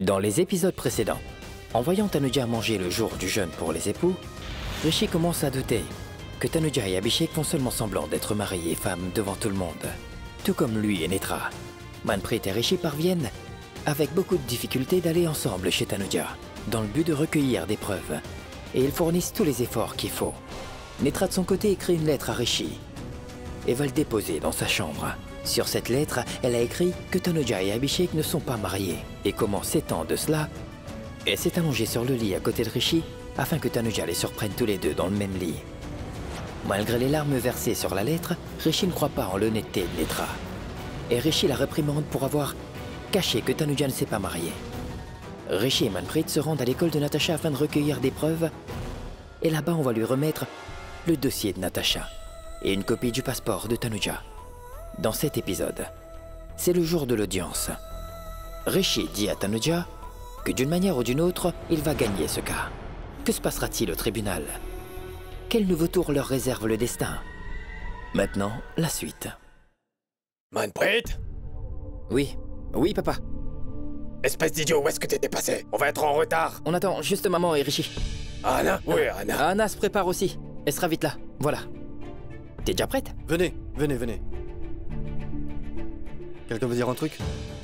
Dans les épisodes précédents, en voyant Tanuja manger le jour du jeûne pour les époux, Rishi commence à douter que Tanuja et Abhishek font seulement semblant d'être mari et femme devant tout le monde, tout comme lui et Netra. Manpreet et Rishi parviennent, avec beaucoup de difficultés, d'aller ensemble chez Tanuja, dans le but de recueillir des preuves, et ils fournissent tous les efforts qu'il faut. Netra de son côté écrit une lettre à Rishi et va le déposer dans sa chambre. Sur cette lettre, elle a écrit que Tanuja et Abhishek ne sont pas mariés, et comment 7 ans de cela, elle s'est allongée sur le lit à côté de Rishi afin que Tanuja les surprenne tous les deux dans le même lit. Malgré les larmes versées sur la lettre, Rishi ne croit pas en l'honnêteté de Netra. Et Rishi la réprimande pour avoir caché que Tanuja ne s'est pas marié. Rishi et Manpreet se rendent à l'école de Natasha afin de recueillir des preuves, et là-bas on va lui remettre le dossier de Natasha et une copie du passeport de Tanuja. Dans cet épisode, c'est le jour de l'audience. Rishi dit à Tanuja que d'une manière ou d'une autre, il va gagner ce cas. Que se passera-t-il au tribunal? Quel nouveau tour leur réserve le destin? Maintenant, la suite. Manpreet? Oui. Oui, papa. Espèce d'idiot, où est-ce que t'étais passé? On va être en retard. On attend juste maman et Rishi. Anna? Oui, Anna. Anna se prépare aussi. Elle sera vite là. Voilà. T'es déjà prête? Venez. Quelqu'un veut dire un truc?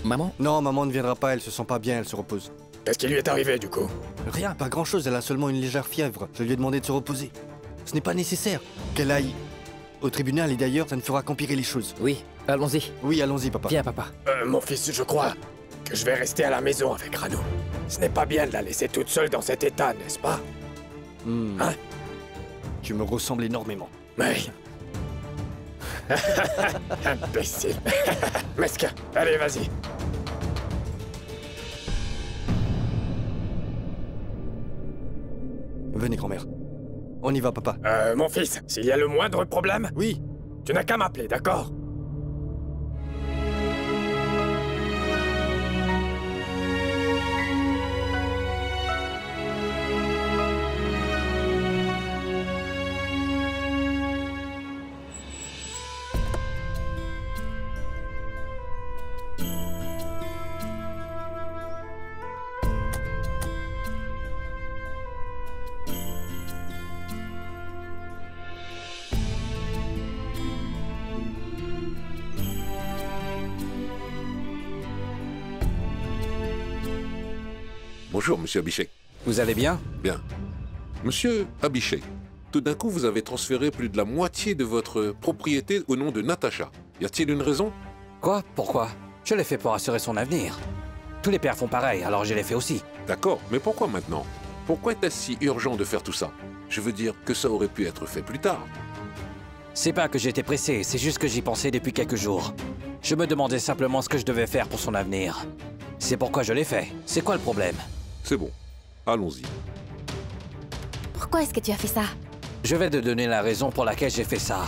Maman? Non, maman ne viendra pas, elle se sent pas bien, elle se repose. Qu'est-ce qui lui est arrivé, du coup? Rien, pas grand-chose, elle a seulement une légère fièvre. Je lui ai demandé de se reposer. Ce n'est pas nécessaire qu'elle aille au tribunal, et d'ailleurs, ça ne fera qu'empirer les choses. Oui, allons-y. Oui, allons-y, papa. Viens, papa. Mon fils, je crois que je vais rester à la maison avec Rano. Ce n'est pas bien de la laisser toute seule dans cet état, n'est-ce pas? Hein? Tu me ressembles énormément. Oui. Imbécile. Mesquin, allez, vas-y. Venez, grand-mère. On y va, papa. Mon fils, s'il y a le moindre problème, Oui. tu n'as qu'à m'appeler, d'accord? Bonjour, monsieur Abhishek. Vous allez bien? Bien. Monsieur Abhishek, tout d'un coup, vous avez transféré plus de la moitié de votre propriété au nom de Natasha. Y a-t-il une raison? Quoi? Pourquoi? Je l'ai fait pour assurer son avenir. Tous les pères font pareil, alors je l'ai fait aussi. D'accord, mais pourquoi maintenant? Pourquoi était-ce si urgent de faire tout ça? Je veux dire que ça aurait pu être fait plus tard. C'est pas que j'étais pressé, c'est juste que j'y pensais depuis quelques jours. Je me demandais simplement ce que je devais faire pour son avenir. C'est pourquoi je l'ai fait. C'est quoi le problème? C'est bon, allons-y. Pourquoi est-ce que tu as fait ça? Je vais te donner la raison pour laquelle j'ai fait ça.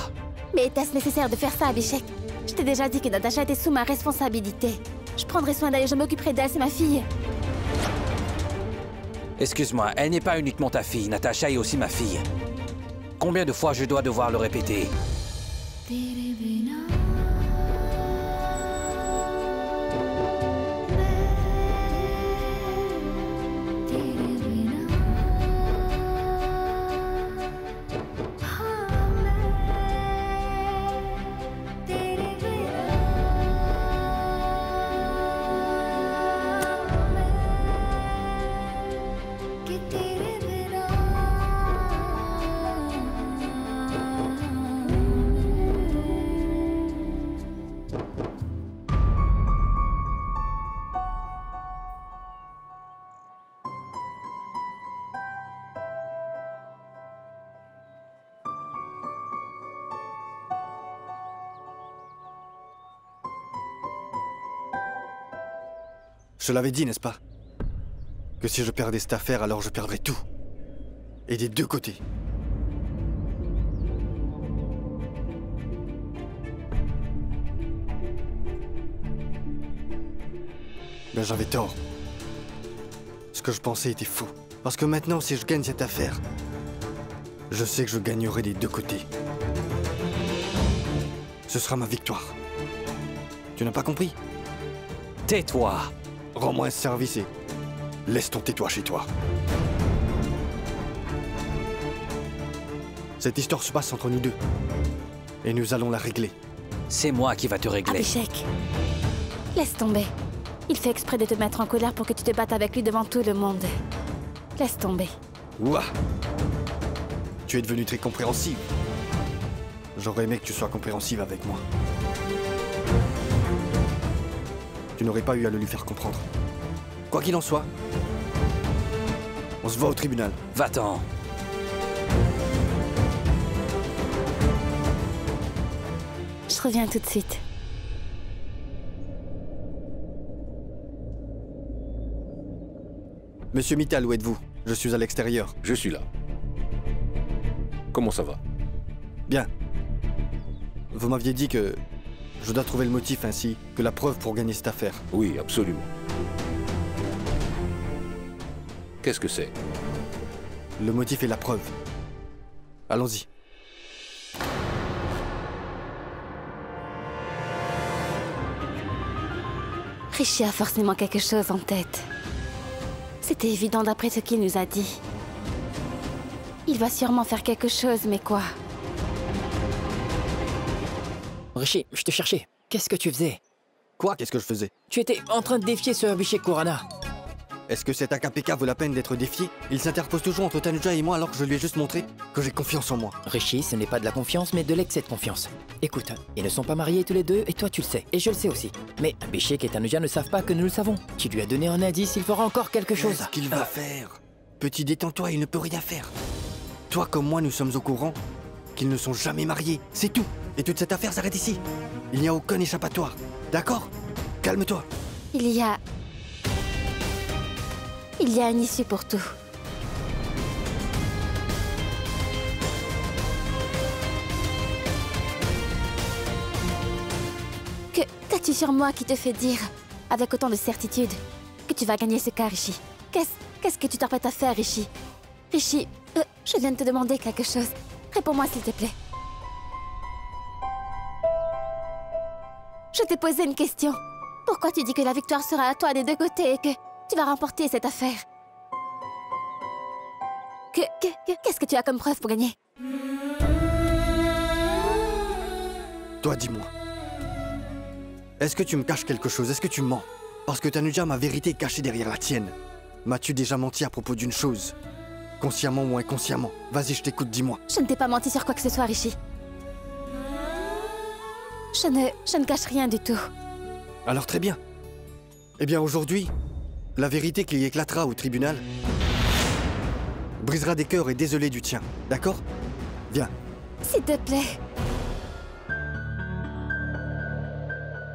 Mais était-ce nécessaire de faire ça, Abhishek? Je t'ai déjà dit que Natasha était sous ma responsabilité. Je prendrai soin d'elle et je m'occuperai d'elle, c'est ma fille. Excuse-moi, elle n'est pas uniquement ta fille, Natasha est aussi ma fille. Combien de fois je dois devoir le répéter? Je l'avais dit, n'est-ce pas? Que si je perdais cette affaire, alors je perdrais tout. Et des deux côtés. Ben j'avais tort. Ce que je pensais était faux. Parce que maintenant, si je gagne cette affaire, je sais que je gagnerai des deux côtés. Ce sera ma victoire. Tu n'as pas compris? Tais-toi! Rends-moi un service et Laisse ton tais-toi chez toi. Cette histoire se passe entre nous deux. Et nous allons la régler. C'est moi qui va te régler. Abhishek, laisse tomber. Il fait exprès de te mettre en colère pour que tu te battes avec lui devant tout le monde. Laisse tomber. Ouah! Tu es devenue très compréhensive. J'aurais aimé que tu sois compréhensive avec moi. Tu n'aurais pas eu à le lui faire comprendre. Quoi qu'il en soit, on se voit au tribunal. Va-t'en. Je reviens tout de suite. Monsieur Mittal, où êtes-vous? Je suis à l'extérieur. Je suis là. Comment ça va? Bien. Vous m'aviez dit que je dois trouver le motif ainsi que la preuve pour gagner cette affaire. Oui, absolument. Qu'est-ce que c'est? Le motif et la preuve. Allons-y. Rishi a forcément quelque chose en tête. C'était évident d'après ce qu'il nous a dit. Il va sûrement faire quelque chose, mais quoi? Rishi, je te cherchais. Qu'est-ce que tu faisais? Quoi? Qu'est-ce que je faisais? Tu étais en train de défier ce Abhishek Khurana. Est-ce que cet AKPK vaut la peine d'être défié? Il s'interpose toujours entre Tanuja et moi alors que je lui ai juste montré que j'ai confiance en moi. Rishi, ce n'est pas de la confiance, mais de l'excès de confiance. Écoute, ils ne sont pas mariés tous les deux, et toi tu le sais, et je le sais aussi. Mais Abhishek et Tanuja ne savent pas que nous le savons. Tu lui as donné un indice, il fera encore quelque chose. Qu'est-ce qu'il va faire? Petit, détends-toi, il ne peut rien faire. Toi comme moi, nous sommes au courant qu'ils ne sont jamais mariés, c'est tout. Et toute cette affaire s'arrête ici. Il n'y a aucun échappatoire, d'accord? Calme-toi. Il y a une issue pour tout. Qu'as-tu sur moi qui te fait dire, avec autant de certitude, que tu vas gagner ce cas, Rishi? Qu'est-ce que tu t'apprêtes à faire, Rishi? Rishi, je viens de te demander quelque chose. Réponds-moi, s'il te plaît. Je t'ai posé une question. Pourquoi tu dis que la victoire sera à toi des deux côtés et que tu vas remporter cette affaire? Qu'est-ce que tu as comme preuve pour gagner? Toi, dis-moi. Est-ce que tu me caches quelque chose? Est-ce que tu mens? Parce que Tanuja, ma vérité est cachée derrière la tienne. M'as-tu déjà menti à propos d'une chose? Consciemment ou inconsciemment? Vas-y, je t'écoute, dis-moi. Je ne t'ai pas menti sur quoi que ce soit, Rishi. Je ne cache rien du tout. Alors très bien. Eh bien aujourd'hui, la vérité qui éclatera au tribunal brisera des cœurs et désolé du tien, d'accord? Viens. S'il te plaît.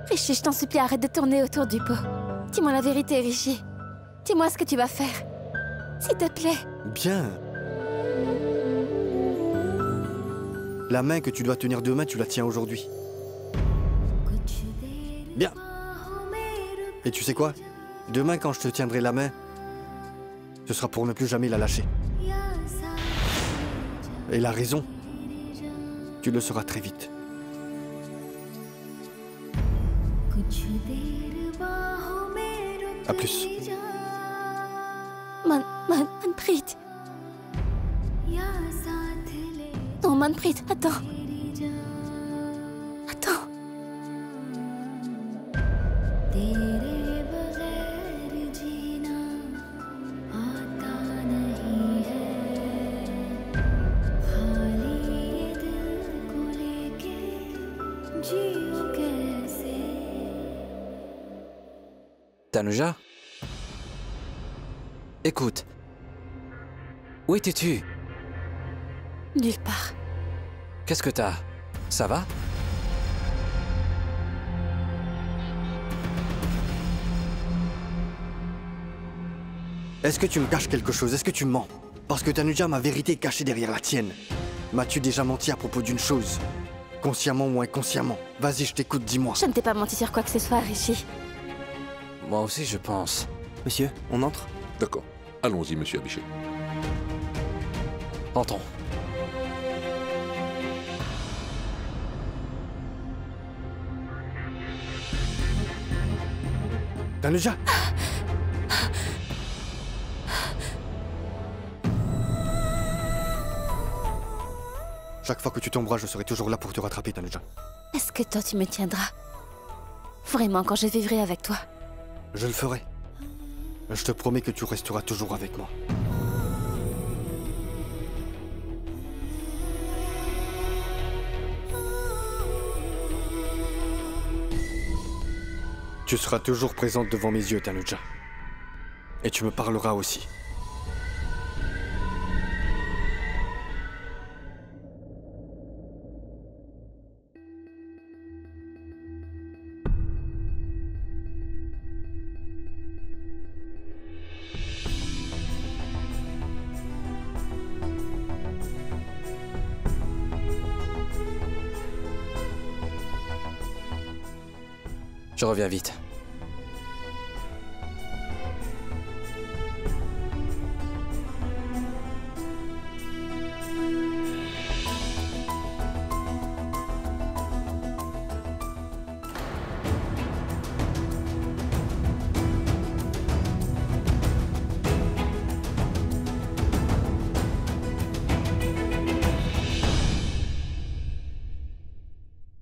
Rishi, je t'en supplie, arrête de tourner autour du pot. Dis-moi la vérité, Rishi. Dis-moi ce que tu vas faire. S'il te plaît. Bien. La main que tu dois tenir demain, tu la tiens aujourd'hui. Bien. Et tu sais quoi? Demain, quand je te tiendrai la main, ce sera pour ne plus jamais la lâcher. Et la raison, tu le sauras très vite. À plus. Manpreet. Non, Manpreet, attends. Attends. Tanuja? Écoute. Où étais-tu? Nulle part. Qu'est-ce que t'as? Ça va? Est-ce que tu me caches quelque chose? Est-ce que tu mens? Parce que Tanuja, ma vérité est cachée derrière la tienne. M'as-tu déjà menti à propos d'une chose? Consciemment ou inconsciemment? Vas-y, je t'écoute, dis-moi. Je ne t'ai pas menti sur quoi que ce soit, Rishi. Moi aussi, je pense. Monsieur, on entre? D'accord. Allons-y, monsieur Abhishek. Entrons. Tanuja! Chaque fois que tu tomberas, je serai toujours là pour te rattraper, Tanuja. Est-ce que toi, tu me tiendras? Vraiment, quand je vivrai avec toi? Je le ferai. Je te promets que tu resteras toujours avec moi. Tu seras toujours présente devant mes yeux, Tanuja. Et tu me parleras aussi. Je reviens vite.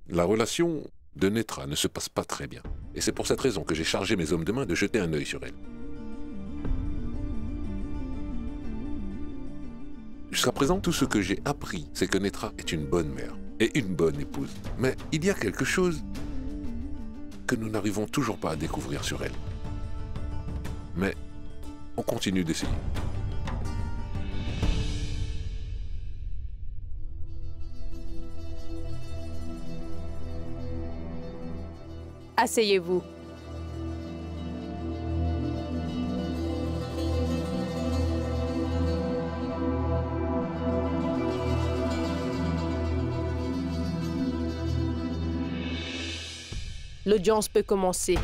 La relation de Netra ne se passe pas très bien. Et c'est pour cette raison que j'ai chargé mes hommes de main de jeter un œil sur elle. Jusqu'à présent, tout ce que j'ai appris, c'est que Netra est une bonne mère et une bonne épouse. Mais il y a quelque chose que nous n'arrivons toujours pas à découvrir sur elle. Mais on continue d'essayer. Asseyez-vous. L'audience peut commencer.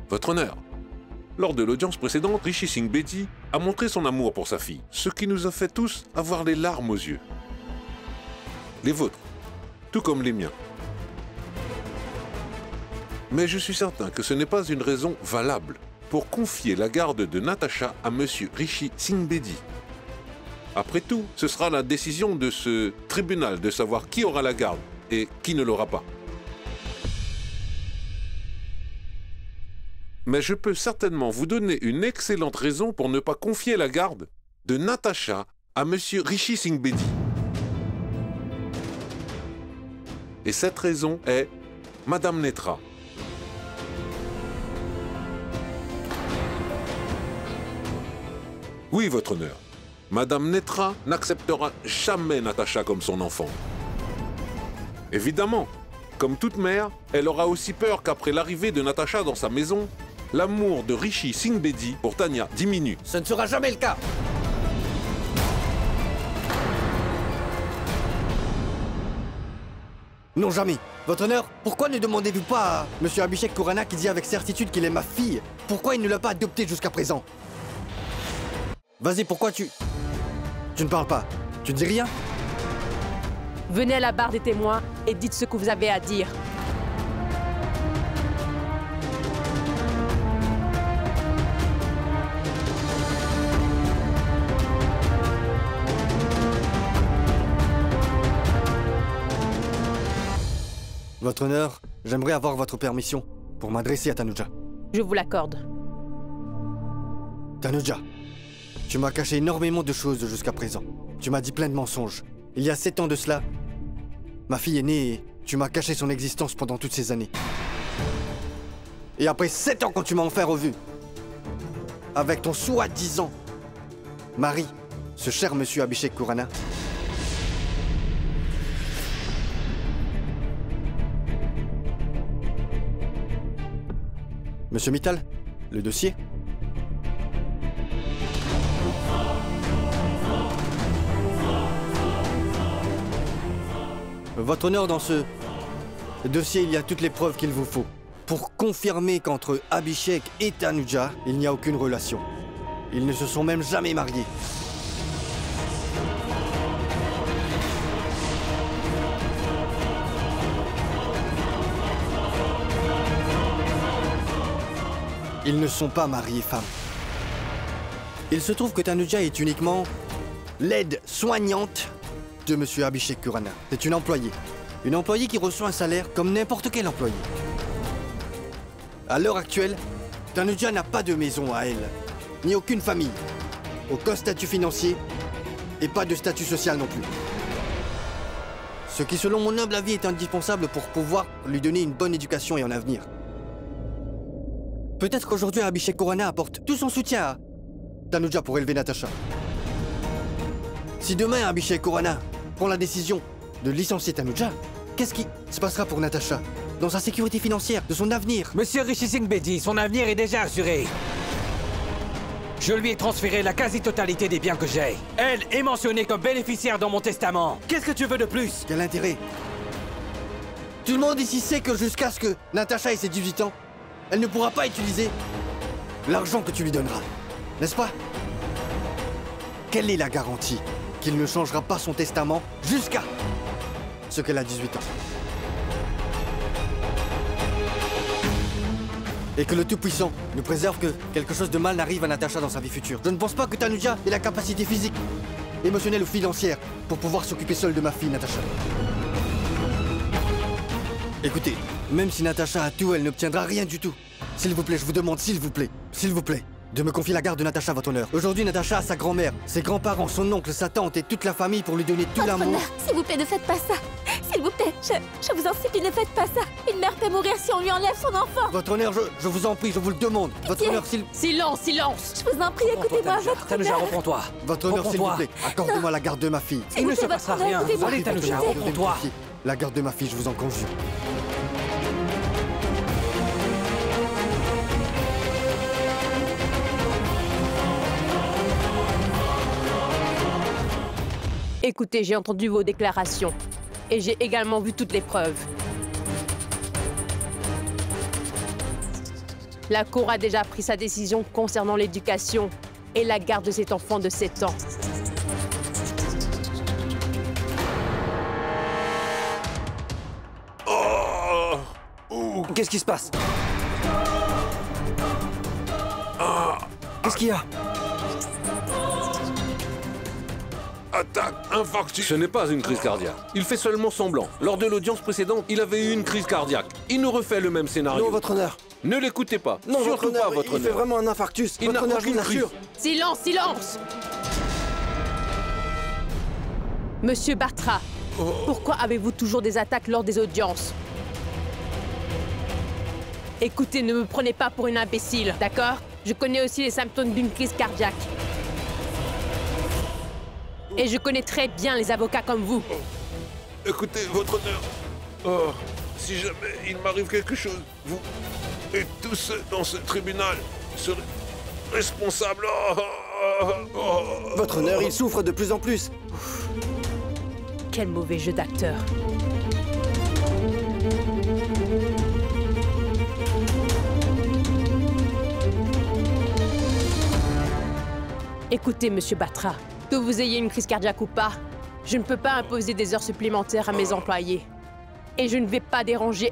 Votre honneur, lors de l'audience précédente, Rishi Singh Bedi a montré son amour pour sa fille, ce qui nous a fait tous avoir les larmes aux yeux. Les vôtres, tout comme les miens. Mais je suis certain que ce n'est pas une raison valable pour confier la garde de Natasha à Monsieur Rishi Singh Bedi. Après tout, ce sera la décision de ce tribunal de savoir qui aura la garde et qui ne l'aura pas. Mais je peux certainement vous donner une excellente raison pour ne pas confier la garde de Natasha à Monsieur Rishi Singh Bedi. Et cette raison est Madame Netra. Oui, votre honneur. Madame Netra n'acceptera jamais Natasha comme son enfant. Évidemment, comme toute mère, elle aura aussi peur qu'après l'arrivée de Natasha dans sa maison, l'amour de Rishi Singh Bedi pour Tanya diminue. Ce ne sera jamais le cas. Non, jamais. Votre honneur, pourquoi ne demandez-vous pas à Monsieur Abhishek Khurana qui dit avec certitude qu'il est ma fille? Pourquoi il ne l'a pas adoptée jusqu'à présent? Vas-y, pourquoi tu ne parles pas? Tu ne dis rien? Venez à la barre des témoins et dites ce que vous avez à dire. Votre honneur, j'aimerais avoir votre permission pour m'adresser à Tanuja. Je vous l'accorde. Tanuja, tu m'as caché énormément de choses jusqu'à présent. Tu m'as dit plein de mensonges. Il y a 7 ans de cela, ma fille est née et tu m'as caché son existence pendant toutes ces années. Et après 7 ans quand tu m'as enfin revu, avec ton soi-disant mari, ce cher monsieur Abhishek Khurana, Monsieur Mittal, le dossier? Votre honneur, dans ce dossier, il y a toutes les preuves qu'il vous faut pour confirmer qu'entre Abhishek et Tanuja, il n'y a aucune relation. Ils ne se sont même jamais mariés. Ils ne sont pas mariés femmes. Il se trouve que Tanuja est uniquement l'aide soignante de Monsieur Abhishek Khurana. C'est une employée. Une employée qui reçoit un salaire comme n'importe quel employé. À l'heure actuelle, Tanuja n'a pas de maison à elle, ni aucune famille, aucun statut financier et pas de statut social non plus. Ce qui, selon mon humble avis, est indispensable pour pouvoir lui donner une bonne éducation et un avenir. Peut-être qu'aujourd'hui, Abhishek Khurana apporte tout son soutien à Tanuja pour élever Natasha. Si demain, Abhishek Khurana prend la décision de licencier Tanuja, qu'est-ce qui se passera pour Natasha? Dans sa sécurité financière, de son avenir? Monsieur Rishi Singh Bedi, son avenir est déjà assuré. Je lui ai transféré la quasi-totalité des biens que j'ai. Elle est mentionnée comme bénéficiaire dans mon testament. Qu'est-ce que tu veux de plus? Quel intérêt? Tout le monde ici sait que jusqu'à ce que Natasha ait ses 18 ans, elle ne pourra pas utiliser l'argent que tu lui donneras. N'est-ce pas? Quelle est la garantie qu'il ne changera pas son testament jusqu'à ce qu'elle a 18 ans? Et que le Tout-Puissant nous préserve que quelque chose de mal n'arrive à Natasha dans sa vie future. Je ne pense pas que Tanuja ait la capacité physique, émotionnelle ou financière pour pouvoir s'occuper seule de ma fille, Natasha. Écoutez, même si Natasha a tout, elle n'obtiendra rien du tout. S'il vous plaît, je vous demande, s'il vous plaît, de me confier la garde de Natasha à votre honneur. Aujourd'hui, Natasha a sa grand-mère, ses grands-parents, son oncle, sa tante et toute la famille pour lui donner tout Votre l'amour. honneur, s'il vous plaît, ne faites pas ça. S'il vous plaît, je vous en supplie, ne faites pas ça. Une mère peut mourir si on lui enlève son enfant. Votre honneur, je vous en prie, je vous le demande. Votre honneur, s'il... Silence, silence. Je vous en prie, écoutez-moi, votre Tanuja, honneur. reprends-toi. Votre honneur, s'il vous Reprends-toi. plaît, accordez-moi la garde de ma fille. Il ne se Écoutez, passera votre honneur, rien. écoutez-moi. Allez, Tanuja, Vous devez me reprends-toi. confier la garde de ma fille, je vous en conjure. Écoutez, j'ai entendu vos déclarations. Et j'ai également vu toutes les preuves. La Cour a déjà pris sa décision concernant l'éducation et la garde de cet enfant de 7 ans. Qu'est-ce qui se passe? Qu'est-ce qu'il y a? Attaque, infarctus. Ce n'est pas une crise cardiaque. Il fait seulement semblant. Lors de l'audience précédente, il avait eu une crise cardiaque. Il nous refait le même scénario. Non, votre honneur. Ne l'écoutez pas. Non, votre Surtout honneur, pas, votre il fait honneur. vraiment un infarctus. Il Votre n'a honneur, je vous aucune crise. assure. Silence, silence! Monsieur Batra, pourquoi avez-vous toujours des attaques lors des audiences? Écoutez, ne me prenez pas pour une imbécile, d'accord? Je connais aussi les symptômes d'une crise cardiaque. Et je connais très bien les avocats comme vous. Écoutez, votre honneur. Oh, si jamais il m'arrive quelque chose, vous et tous ceux dans ce tribunal seraient responsables. Votre honneur, il souffre de plus en plus. Quel mauvais jeu d'acteur. Écoutez, monsieur Batra, que vous ayez une crise cardiaque ou pas, je ne peux pas imposer des heures supplémentaires à mes employés. Et je ne vais pas déranger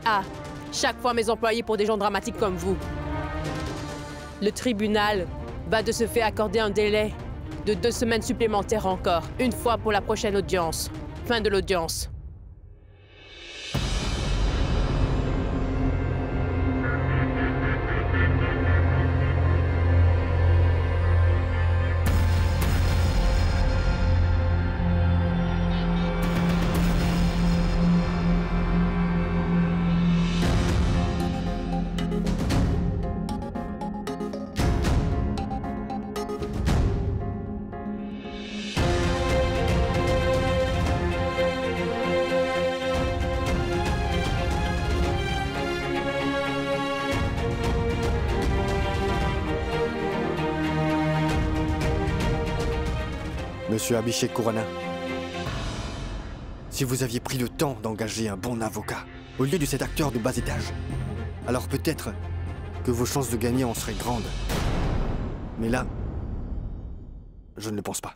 chaque fois mes employés pour des gens dramatiques comme vous. Le tribunal va de ce fait accorder un délai de 2 semaines supplémentaires encore, une fois pour la prochaine audience. Fin de l'audience. Monsieur Abhishek Khurana, si vous aviez pris le temps d'engager un bon avocat, au lieu de cet acteur de bas étage, alors peut-être que vos chances de gagner en seraient grandes. Mais là, je ne le pense pas.